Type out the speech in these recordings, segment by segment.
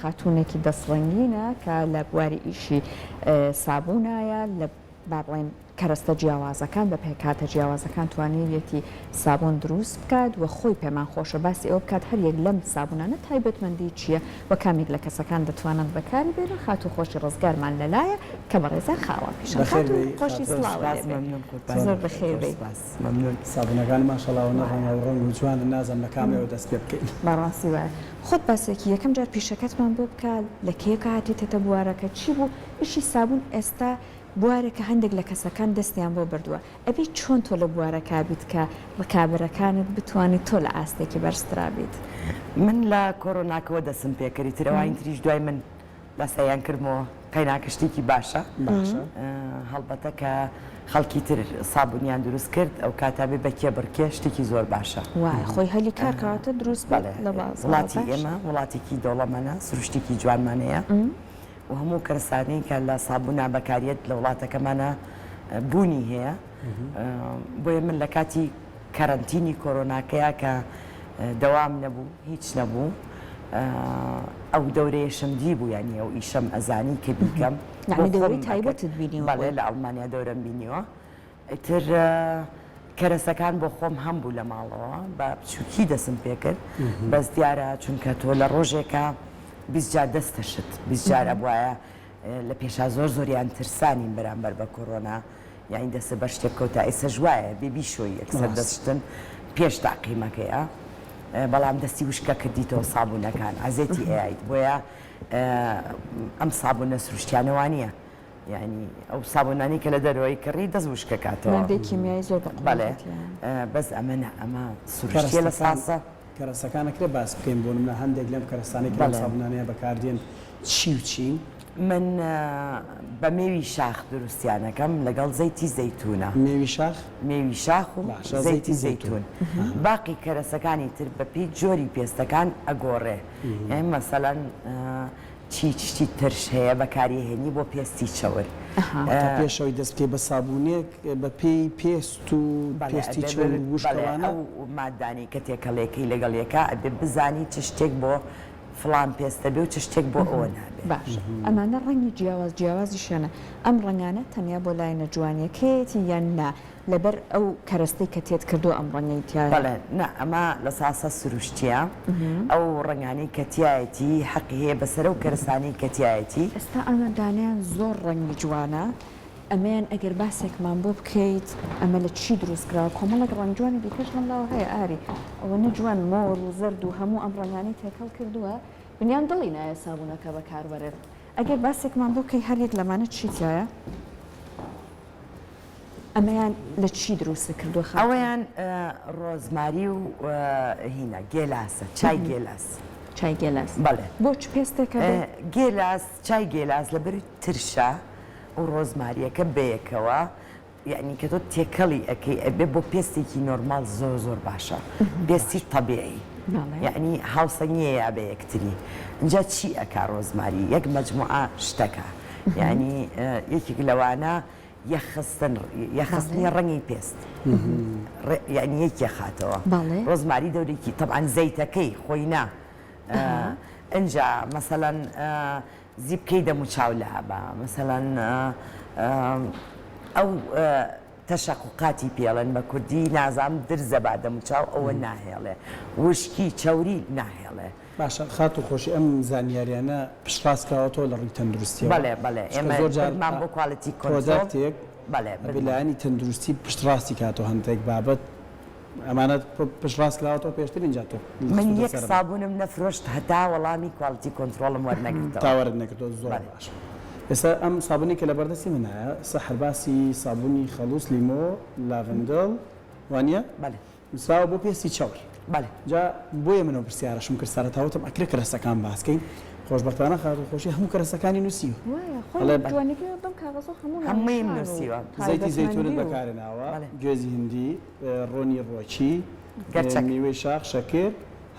خاتوونێکی دەستڕەنگینە کە لە بواری ئیشی سابوونایە لە با بڵێن کەرەستە جیاوازەکان بە پێکاتە جیاوازەکان توانێتی سابۆن دروست بکات و خۆی پێمان خۆشە باسی ئەو بکات هەر یەک لەم سابوونانە تایبەتمەندی چییە و کامێک لە کەسەکان دەتوانن بەکاری بێنن خات و خۆشی ڕزگارمان لەلایە کە بە ڕێزە خاوە پیشە خۆشی سڵاوە زۆر بەخێر بێ مەمنون سابوونەکان ماشەڵاو نەڕەنگە و ڕەنگ و جوان نازانم لە کامەوە دەست پێ بکەین بەڕاستی وایە خۆت باسێکی یەکەم جار پیشەکەتمان بۆ بکات لە کێک هاتیتە بوارەکە چی بوو ئیشی سابوون ئێستا بوارێکە هەندێک لە کەسەکان دەستیان بۆ بردووە ئەبی چۆن تۆ لە بوارەکە بیت کە ڕکابەرەکانت بتوانیت تۆ لە ئاستێکی بەرزترا بیت من لە کۆرۆناکەوە دەسم پێکەری ترەوەین تریش دوای من بەسەیان کردمەوە قەیناکە شتێکی باشە هەڵبەتە کە خەڵکی تر سابوونیان دروست کرد ئەو کاتابێ بە کێبڕکێ شتێکی زۆر باشە وای خۆی هەلی کارکاتە دروست لە باز وڵاتی ئێمە وڵاتێکی دەوڵەمەنە سروشتێکی جوانمانەیە و هەموو کەرسانەی کە لە سابوونا بەکاریت لە وڵاتەکەمانە بوونی هەیە بۆیە من لە کاتی کەرەنتینی کۆرۆناکەیە کە دەوام نەبوو هیچ نەبوو ئەو دەورەیەشم دی بوو ینی ئەو ئیشەم ئەزانی کە بیکەم دەوری تایبەتت بینیوە بەڵێ لە ئەڵمانیا دەورەم بینیوە تر کەرەسەکان بۆ خۆم هەم بوو لە ماڵەوە بە بچووکی دەسم پێکرد بەس دیارە چونکە تۆ لە ڕۆژێکە 20 جار دەستەشت 20 جار ئەبواە لە پێشا زۆریان ترسانین بەرامبەر بە کۆرۆنا یانی دەستە بە شتێک کەوتا ئێستا ژوایە بێبی شۆی یەکسەر دەستشتن پێش تاقیمەکەیە بەڵام دەستی وشکە کردیتەوە سابوونەکان ئازێتی ئایت بۆیە ئەم سابوونە سروشتیانەوانیە یعنی ئەو سابوونانی کە لە دەرەوەی کڕی دەست وشکە کاتەوە کیمیایی زۆر بەڵێ بەس ئەمە سروشتیە لە ساسە کەرەسەکانەکرێ باس بکەین بۆ منە هەندێک لەم کەرەستانێک لەم سابوونانەیە بەکاردێن چی و چی من بە مێوی شاخ دروستیانەکەم لەگەڵ زەیتی زەیتونە مێوی شاخ و زەیتی زەیتون باقی کەرەسەکانی تر بە پێی جۆری پێستەکان ئەگۆڕێ یعنی مەسەلەن چی ترش هەیە بەکاریهێنی بۆ پێستی چەور پێشەوەی دەست پێ بە سابوونێک بە پێی پێست و پێستی چەور وشکەوانە ئەو مادانی کە تێکەڵێکی لەگەڵ یەکە ئەبێ بزانی چ شتێک بۆ فڵان پێستە بێ و چ شتێک بۆ ئەوە نابێت باش ئەمانە ڕەنگی جیاوازی شوێنە ئەم ڕەنگانە تەنیا بۆ لای نەجوانیەکەیەتی یان نا لەبەر ئەو کەرەستەی کە تێت کردو ئەم ڕەنگەی تیایە بەڵێ نه ئەمە لە ساسە سروشتیە ئەو ڕەنگانی کەتیایەتی حەقی هەیە بەسەر و کەرسانی کەتیایەتی ئێستا ئەمە دانیان زۆر ڕەنگی جوانە ئەمەیان ئەگەر باسێکمان بۆ بکەیت ئەمە لە چی دروستکراوە کۆمەڵک ڕەنجوانی دیکەش لەملاوە هەیە ئاری ئەوە نەجوان مۆر و زەرد و هەموو ئەم ڕەنگانی تێکەڵ کردووە بنیان دڵی نایە سابوونەکە بەکاربەرێت ئەگەر باسێکمان بۆ بکەی هەرێک لەمانە چیتایە ئەمەیان لە چی دروستە کردووە ئەوەیان ڕۆزماری و هینە گێلاسە چای گێلاس چای گێلاس بەڵێ بۆ چ پێستێکە گێلاس چای گێلاس لەبەری ترشە و ڕۆزماریەکە بەیەکەوە یعنی کە تۆ تێکەڵی ئەەکەی ئەبێ بۆ پێستێکی نۆرمال زۆر باشە پێستی تەبیعی یعنی هاوسەنگیە یا بە یەکتری اینجا چی ئەکا ڕۆزماری یەک مەجموعە شتەکە یعنی یەکێک لەوانە یەخستنی ڕەنگی پێست یعنی یەکێ خاتەوە ڕۆزماری دەورێکی تەبعاً زەیتەکەی خۆی نا اینجا مەسەلەن زیبکەی دەموچاو لە هەبە مەسەلەن ئەو تەشەقوقاتی پێڵێن بە کوردی نازام درزە با دەموچاو ئەوە ناهێڵێ وشکی چەوری ناهێڵێ باشە خات و خۆشی ئەم زانیاریانە پشتڕاستکراوەتەوە لە ڕووی تەندروستی بەڵێ ئێمە زۆرمان بۆ کوالتی کۆدەکتێک بەلایانی تەندروستی پشتڕاستی کاتەوە هەندێک بابەت ئەمانە پشتڕاستکراوەوە پێشتر اینجا تۆ من یەک سابوونم نەفرۆشت هەتا وەڵامی کوالتی کۆنتڕۆڵم وەرنەگرتەوە تاوەرت نەکردەوە زۆر باش ئێستا ئەم سابوونی کە لە بەردەستی منایە سەحر باسی سابوونی خەڵوس لیمۆ لاڤندڵ وانە مساوە بۆ پێستی چاور جا بۆیە منەوە پرسیارەشم کرد سەرەتاوتم ئەکرێ کەرەسەکان باسکەین خۆشبەختانە خات و خۆشی هەموو کەرەسەکانی نووسیوە هەمووی نووسیوە زەیتی زەیتونت بەکارهێناوە گوێزی هندی ڕۆنی ڕۆچی میوەی شاخ شەکر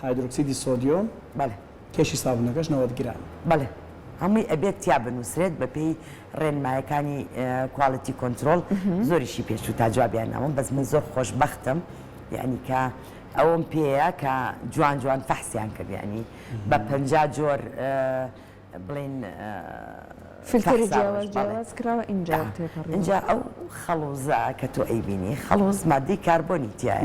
هایدرۆکسیدی سۆدیۆم کێشی سابوونەکەش 90 گرام بەڵێ هەمووی ئەبێت تیا بنووسرێت بە پێی ڕێنمایەکانی کوالتی کۆنتڕۆڵ زۆریشی پێچوو تا جوابیان ناوم بەس من زۆر خۆشبەختم یعنی کە ئەوم پێەیە کە جوان جوان فەحسیان کرد یعنی بە 50 جۆر بڵین فیلتری جیاواز کراوە اینجا ئەو خەڵوزە کە تۆ ئەیبینی خەڵوز مادەی کاربۆنی تایە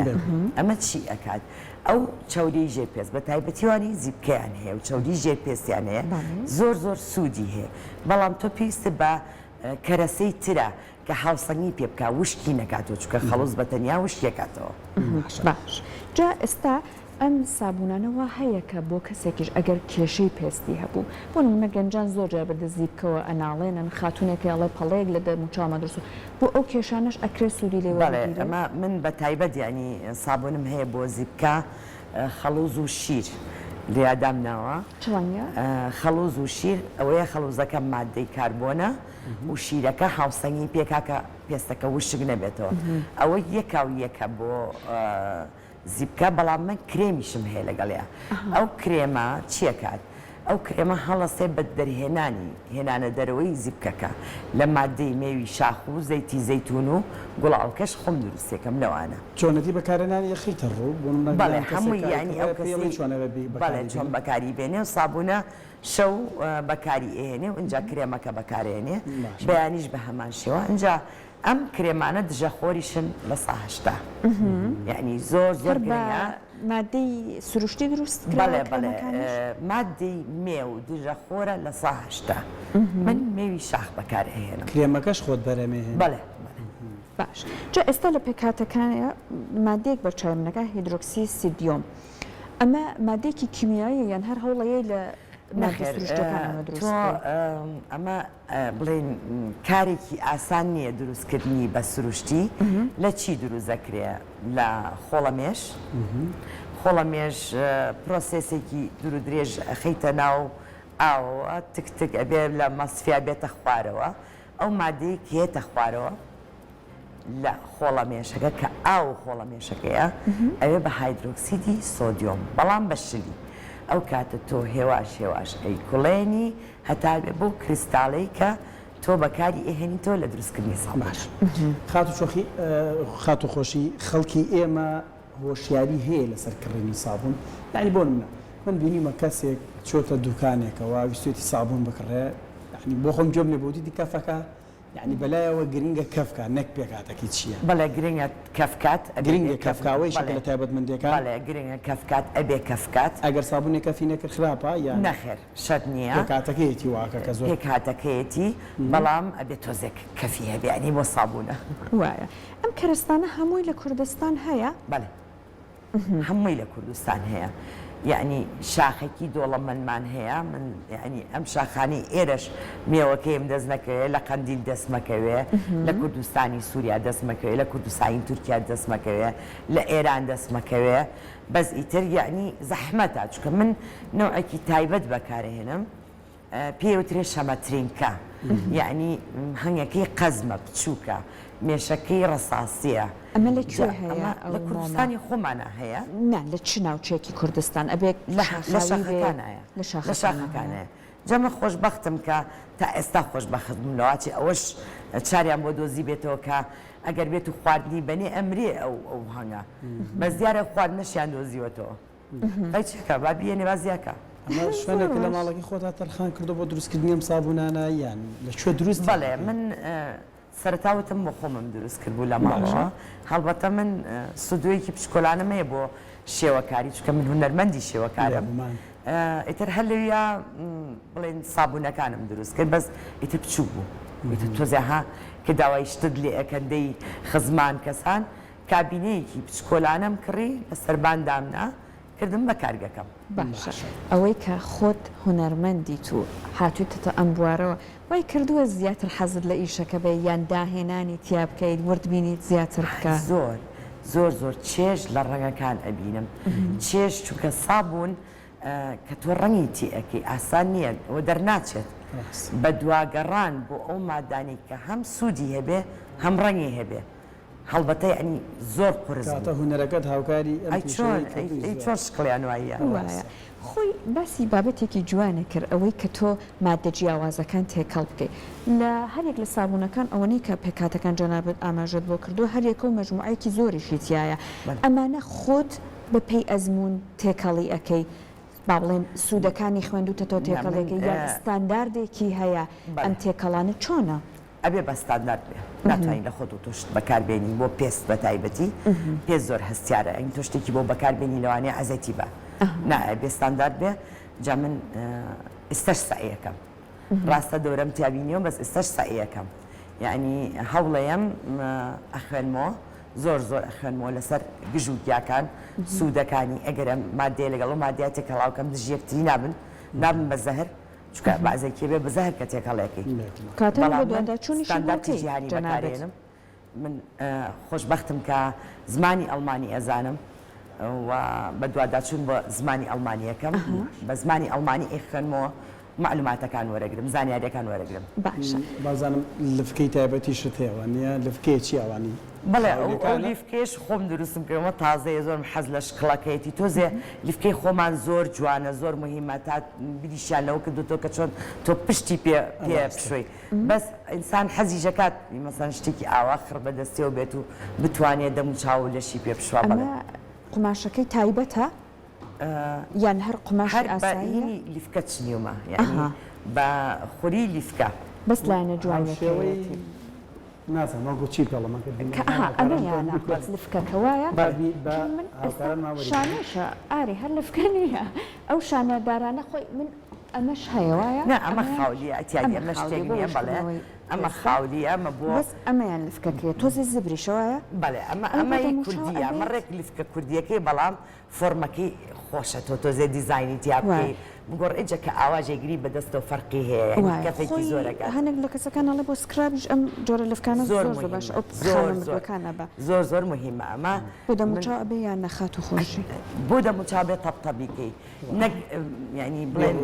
ئەمە چی ئەکات ئەو چاوری ژێپێست بە تایبەتیوانی زیبکەیان هەیە و چاوری ژێپێستیان هەیە زۆر زۆر سوودی هەیە بەڵام تۆ پێویستە بە کەرەسەی ترە کە هاوسەنگی پێ بکە وشکی نەکاتەوە چونکە خەڵوز بەتەنیا وشکێکاتەوە باش جا ئێستا ئەم سابوونانەوە هەیە کە بۆ کەسێکیش ئەگەر کێشەی پێستی هەبوو بۆ نمونە گەنجان زۆر جار بەدەست بکەوە ئەناڵێنن خاتونێکی ئەڵێ پەڵەیەک لە دەموچاومە درست بۆ ئەو کێشانش ئەکرێ سوودی لێ ئەمە من بە تایبەت ینی سابوونم هەیە بۆ زیبکە خەڵوز و شیر لێدامناوە خەڵوز و شیر ئەوەیە خەڵوزەکە مادەی کاربۆنە و شیرەکە هاوسەنگی پێکاکە پێستەکە وشک نەبێتەوە ئەوە یەکاو یەکە بۆ زیبکە بەڵام من کرێمیشم هەیە لەگەڵەیە ئەو کرێمە چیەکات ئەو کرێمە هەڵەسێ بە دەرهێنانی هێنانە دەرەوەی زیبکەکە لە مادەی مێوی شاخ و زەیتی زەیتون و گوڵاوکەش خۆم دروستێکم لەوانە چۆنەتی بەکارێنانی یەخیتە ڕوو بەڵێ هەمووی ینی ئەو بەڵێ چۆن بەکاری بێنێ و سابوونە شەو بەکاری ئێنێ و اینجا کرێمەکە بەکارێنێ بەیانیش بە هەمان شێوە اینجا ئەم کرێمانە دژەخۆریشن لە ساهشتا یعنی زۆر زۆر مادەی سروشتی دروست بەڵێ بەڵێ مادەی مێو دژەخۆرە لە ساهشتا من مێوی شاخ بەکارهێنم کرێمەکەش خۆت بەرەمێ بەڵێ باش جا ئێستا لە پێکاتەکانە مادەیەک بە چایمنەکە هیدرۆکسی سیدیۆم ئەمە مادەیەکی کیمیایی یان هەر هەوڵەیە لە ئەمە بڵێن کارێکی ئاسان نییە دروستکردنی بە سروشتی لە چی دروست دەکرێ لە خۆڵەمێش خۆڵەمێش پرۆسسێکی دوور درێژ ئەخەیتە ناو ئاوە تکتک ئەبێ لە مەسفیا بێتە خوارەوە ئەو مادەی کێتە خوارەوە لە خۆڵەمێشەکە کە ئاو خۆڵەمێشەکەیە ئەوێ بە هایدرۆکسیدی سۆدیۆم بەڵام بە شلی ئەو کاتە تۆ هێواش هێواش ئەی کوڵێنی هەتا بێ بۆ کریستاڵی کە تۆ بەکاری ئێهێنی تۆ لە دروستکردنی ساڵ باش خات و خۆشی خەڵکی ئێمە هۆشیاری هەیە لەسەر کڕینی سابوون یعنی بۆ منە من بینیمە کەسێک چۆتە دوکانێکەوە ویستێتی سابوون بکڕێ یعنی بۆ خۆم جۆم لێبووتی دیکەفەکە یعنی بەلایەوە گرنگە کەفکە نەک پێکاتێکی چییە بەڵێ گرنگە کەفکات گرنگە کەفکاوەی شکل لە تایبەتمەندێکە بەڵێ گرنگە کەفکات ئەبێ کەفکات ئەگەر سابوونێک کەفی نەکرد خراپە یان نەخێر شەت نییە پێکاتەکەیەتی واکە کە زۆر پێکاتەکەیەتی بەڵام ئەبێ تۆزێک کەفی هەبێ ینی بۆ سابوونە وایە ئەم کەرستانە هەمووی لە کوردستان هەیە بەڵێ هەمووی لە کوردستان هەیە یعنی شاخێکی دۆڵەمەندمان هەیە من ینی ئەم شاخانی ئێرەش میێوەکەیم دەست نەکەوێت لە قەندیل دەستمەکەوێ لە کوردستانی سووریا دەستمەکەوێت لە کوردستانی تورکیا دەستمەکەوێت لە ئێران دەستمەکەوێ بەس ئیتر یعنی زەحمەتە چونکە من نوعێکی تایبەت بەکارهێنم پێوترێ شەمەترینکە یعنی هەنگەکەی قەزمە بچووکە مێشەکەی ڕساسیە ئەمە لەکوێ هەیە لە کوردستانی خۆمانە هەیە نا لە چ ناوچێکی کوردستان ئەبێت لە شاخەکانایە لە شاخەکانەیە جەمە خۆشببختم کە تا ئێستا خۆشببختم لەواچی ئەوەش چاریان بۆ دۆزی بێتەوە کە ئەگەر بێت و خواردنی بەنێ ئەمرێ ئەو هەنگە بەس دیارە خواردنەشیان دۆزیوەتەوە چێکە با بێنێ بازیاکە ئەمە شوێنێکە لە ماڵەکەی خۆتا تەرخان کردو بۆ دروستکردنی ئەم سابوونانە یان لەکوێ دروست بەڵێ من سەرتاوتم بۆ خۆمم دروست کرد بوو لە ماڵەوە هەڵبەتە من سودوەیەکی پشکۆلانەمەیە بۆ شێوەکاری چکە من هونەرمەندی شێوەکارم ئیتر هەلویا بڵێن سابوونەکانم دروست کرد بەس ئیتر بچوو بوو ئیتر تۆزەها کە داوای شتت لێ ئەکەندەی خزمان کەسان کابینەیەکی پچکۆلانم کڕی لە سەرباندامنا کردم بە کارگەکەم باشە ئەوەی کە خۆت هونەرمەندی تو هاتوویتە ئەم بوارەوە وای کردووە زیاتر حەزت لە ئیشەکە بێ یان داهێنانی تیا بکەیت وردبینیت زیاتر بکە زۆر زۆر زۆر چێژ لە ڕەنگەکان ئەبینم چێژ چونکە سابوون کە تۆ ڕەنگی تیەکەی ئاسان نییە ئەوە دەرناچێت بە دواگەڕان بۆ ئەو مادانی کە هەم سوودی هەبێ هەم ڕەنگی هەبێ هەڵبەتە ینی زۆر قورس هونەرەکەت هاوکاری چۆن شکڵیان وایە خۆی باسی بابەتێکی جوانە کرد ئەوەی کە تۆ مادە جیاوازەکان تێکەڵ بکەیت لە هەرێک لە سابوونەکان ئەوەی کە پێکاتەکان جەنابەت ئاماژەت بۆ کردو هەرێکە و مەجموعەیەکی زۆریشی تایە ئەمانە خۆت بەپێی ئەزمون تێکەڵی ئەەکەی با بڵێن سوودەکانی خوێندوتە تۆ تێکەڵێکی یان ستانداردێکی هەیە ئەم تێکەڵانە چۆنە؟ ئەبێ بە ستاندارد بێ ناتوانین لە خۆت و تۆشت بەکاربێنی بۆ پێست بە تایبەتی پێست زۆر هەستیارە ئەنی تۆ شتێکی بۆ بەکاربێنی لەوانەیە ئەزەتی بە بێ ستاندارد بێ جا من ئێستش سعیەکەم ڕاستە دەورەم تیابینیەوە بەس ئێستش سعیەکەم یعنی هەوڵەیەم ئەخوێنمەوە زۆر ئەخوێنمەوە لەسەر گژوگیاکان سوودەکانی ئەگەرم مادێ لەگەڵ و مادیاتی کەڵاوکەم دژیەکتری نابن بە زەهر چکە بەعزێکی بێ بەزەهر کە تێکەڵێکی کاتە بۆ دوواداچوونیشی ستانداردی جیهانی بەکارێنم من خۆشبەختم کە زمانی ئەڵمانی ئەزانم و بە دوواداچوون بە زمانی ئەڵمانیەکەم بە زمانی ئەڵمانی ئێخێنمەوە معلوماتەکان وەرەگرم زانیاریەکان وەرەگرم باشە بازانم لفکەی تایبەتی شت هەیە نیە لفکەیەکی ئەوانی بەڵێ ئەو لیفکێش خۆم دروستم کردەوە تازەیە زۆر حەز لە شکڵەکەیەتی تۆزێ لیفکەی خۆمان زۆر جوانە زۆر مهمە تا بریشیانەوە کردوتۆ کە چۆن تۆ پشتی پێ بشوی بەس ئینسان حەزی ژەکات مەسەن شتێکی ئاواخر بەدەستیەوە بێت و بتوانێت دەم و چاو لەشی پێ بشوە بڵێ قماشەکەی تایبەتە یان هەر قماش ئاسایی لیفکە چنیومە یعنی بە خوری لیفکە بەس لایەنە جوانەکەی نازانەوە چی پێڵەمە ئەمەیانە لفکەکەوایە شانێشە ئاری هەر لفکە نییە ئەو شانەدارانە خۆی من ئەمەش هەیەوایە ئەمە خاولیە ئەتیادی ئەمە شتێک نیە بەڵێ ئەمە خاولیە ئەمە بۆ بەس ئەمەیان لفکەکەیە تۆزی زبریشەوەیە بەڵێ ئەمەی کوردیە ئەمە ڕێک لفکە کوردیەکەی بەڵام فۆرمەکەی خۆشە تۆ تۆزێ دیزایانی تیاپی بگۆڕ ئێجە کە ئاواژێگری بەدەستەوە فەرقی هەیە کەفێکی زۆرەکە هەنێک لە کەسەکانەڵێ بۆ سکرابش ئەم جۆرە لەفکانە زۆر باش ئەوکانە بە زۆر مهمە ئەمە بۆ دەموچاو ئەبێ یان نەخات و خۆشی بۆ دەموچاو بێت تەبتەبیکەی نەک ینی بڵێن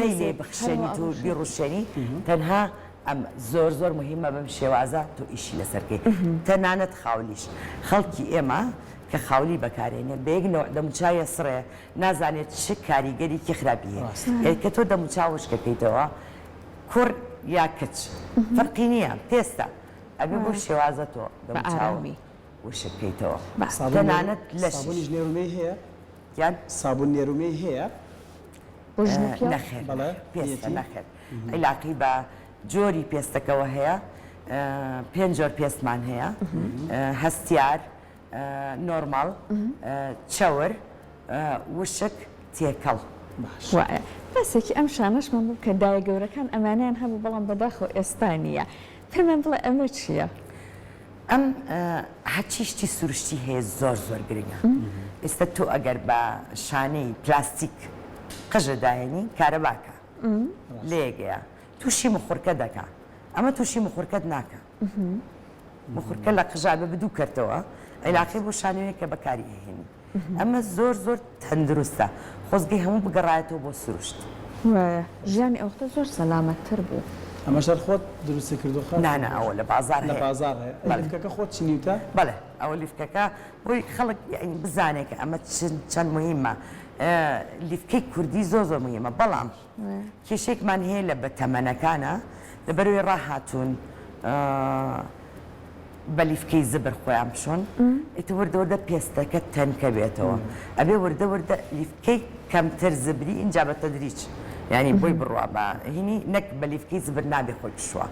نەی لێ بخشێنی تو بیڕوشێنی تەنها ئەم زۆر مهمە بەم شێوازە تۆ ئیشی لەسەرکەی تەنانەت خاولیش خەڵکی ئێمە کە خاولی بەکارێنێ بەیەکنەوە دەموچاویە سڕێ نازانێت چ کاریگەریکی خراپی هەیە کە تۆ دەموچاوشکەکەیتەوە کوڕ یا کچ فەرقی نییە پێستە ئەبێ بۆ شێوازە تۆ دەموچاوی وشکەیتەوە تەنانەت لەشیش نێرومەی هەیە یان سابوون نێرومەی هەیە نەخێر پێستە نەخێر عیلاقی بە جۆری پێستەکەەوە هەیە 5 جۆر پێستمان هەیە هەستیار نۆرمال چاور وشک تێکەڵ بەسێکی ئەم شانەشمان بوو کە دایە گەورەکان ئەمانیان هەبوو بەڵام بەداخۆ ئێستا نیە پێمان بڵێ ئەمە چییە؟ ئەم هەچی شتی سروشتی هەیە زۆر گرنگە ئێستا تۆ ئەگەر بە شانەی پلاستیک قژەداێنی کارەباکە لێگەیە تووشی مخورکە دەکا ئەمە تووشی مخورکەت ناکە مخورکە لە قژابە بدوو کردەوە عیلاقی بۆ شانوێک کە بەکاری هێنی ئەمە زۆر تەندروستە خۆزگەی هەموو بگەڕایەتەوە بۆ سروشت ژیانی ئەوختە زۆر سەلامەتتر بوو ئەمەشار خۆت دروستی کردو نانە ئەوە لە بازار لە بازار لیفکەکە خۆت چنیوتە بەڵێ ئەوە لیفکەکە بۆی خەڵک بزانێت کە ئەمە چەند مهمە لیفکەی کوردی زۆر مهمە بەڵام کێشێکمان هەیە لە بەتەمەنەکانە لەبەروی ڕاهاتوون بە لیفکەی زبر خۆیان بشۆن ئیتر وردەوردە پێستەکە تەنکە بێتەوە ئەبێ وردەوردە لیفکەی کەمتر زبری اینجا بە تەدریج ینی بۆی بڕوا بە هینی نەک بە لیفکەی زبر نابێ خۆی بشوە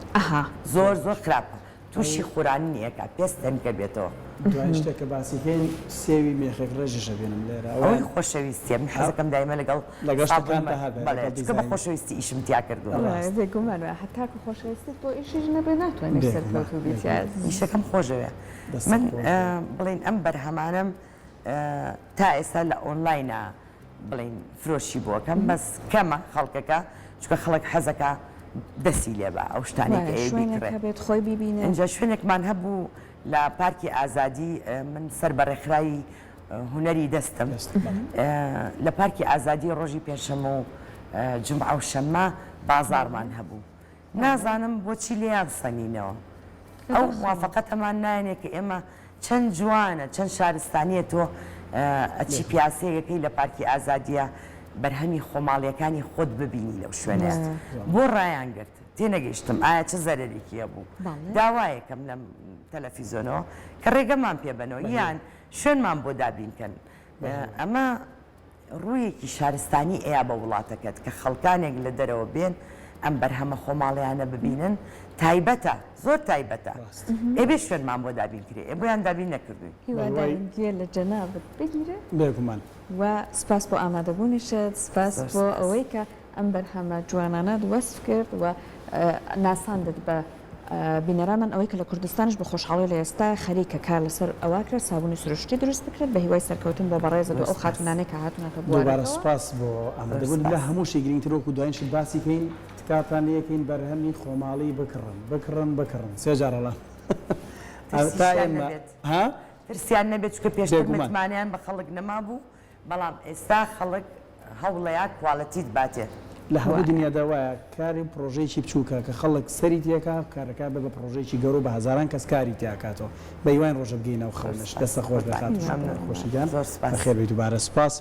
زۆر خراپە تووشی خورانی نیەکە پێست تەنکە بێتەوە دوای شتێکە باسیکەین سێوی مێخێک ڕێژەشە بێنم لێرە ئەوەی خۆشەویستیە من حەزەکەم دایمە لەگەڵ چکە بە خۆشەویستی ئیشم تیا کردووە بێگومان هەتاکە خۆشەویستی تۆ ئیشیش نەبێ ناتوانێت سەرکەوت و بیت ئیشەکەم خۆشەوێ من بڵێن ئەم بەرهەمانم تا ئێستا لە ئۆنلاینە بڵین فرۆشی بۆکەم بەس کەمە خەڵکەکە چکە خەڵک حەزەکە دەسی لێ بە ئەو شتانێک بێت خۆی ببینێ اینجا شوێنێکمان هەبوو لە پارکی ئازادی من سەر بەڕێکخراوی هوەری دەستم لە پارکی ئازادی ڕۆژی پێشەمە و جمعە و شەممە بازارمان هەبوو نازانم بۆچی لێیان سەنینەوە ئەو موافقەتەمان نایەنێ کە ئێمە چەند جوانە چەند شارستانیە تۆ ئەچی پیاسەیەکەی لە پارکی ئازادیە بەرهەمی خۆماڵیەکانی خۆت ببینی لەو شوێنێ بۆ ڕایان گرت تێنەگەیشتم ئایا چه زەرێکی هەبوو داوایەکەم لەم تەلەڤیزۆنەوە کە ڕێگەمان پێبنەوە یان شوێنمان بۆ دابینکەن ئەمە ڕوویەکی شارستانی ئەیە بە وڵاتەکەت کە خەڵکانێک لە دەرەوە بێن ئەم بەرهەمە خۆماڵیانە ببینن تایبەتە زۆر تایبەتە ئێبێ شوێنمان بۆ دابین کرێ بۆیان دابین نەکردوین هیوادارین لە جەنابەت بگیرێ بێگومان و سپاس بۆ ئامادەبوونیشت سپاس بۆ ئەوەی کە ئەم بەرهەمە جوانانە وەسف کرد و ناساندت بە بینەرانان ئەوەی کە لە کوردستانش بە خۆشحاڵی لە ئێستا خەریکە کار لەسەر ئەواکرێت سابوونی سروشتی دروست بکرێت بە هیوای سەرکەوتن بۆ بەڕێزە ئەو خاتونانەی کە هاتونەکە دووبارە سپاس بۆ ئامادەبوون لە هەموو شی گرنگتر وەکو دوایینش باسی کەین تکاتان یەکەین بەرهەمی خۆماڵی بکڕن سێ جارەڵام ترسیان نەبێت چکە پێشتر متمانیان بە خەڵک نەما بوو بەڵام ئێستا خەڵک هەوڵەیە کوالەتیت باتێت لە هەموو دنیادا وایە کاری پرۆژەیەکی بچووکە کە خەڵک سەری تێکا کارەکە بە پرۆژەیەکی گەورە بە هەزاران کەس کاری تیاکاتەوە بە هیوان ڕۆژە بگەینەوە خەونش دەستە خۆش دەخات خۆشیگان بەخێر بێت دووبارە سپاس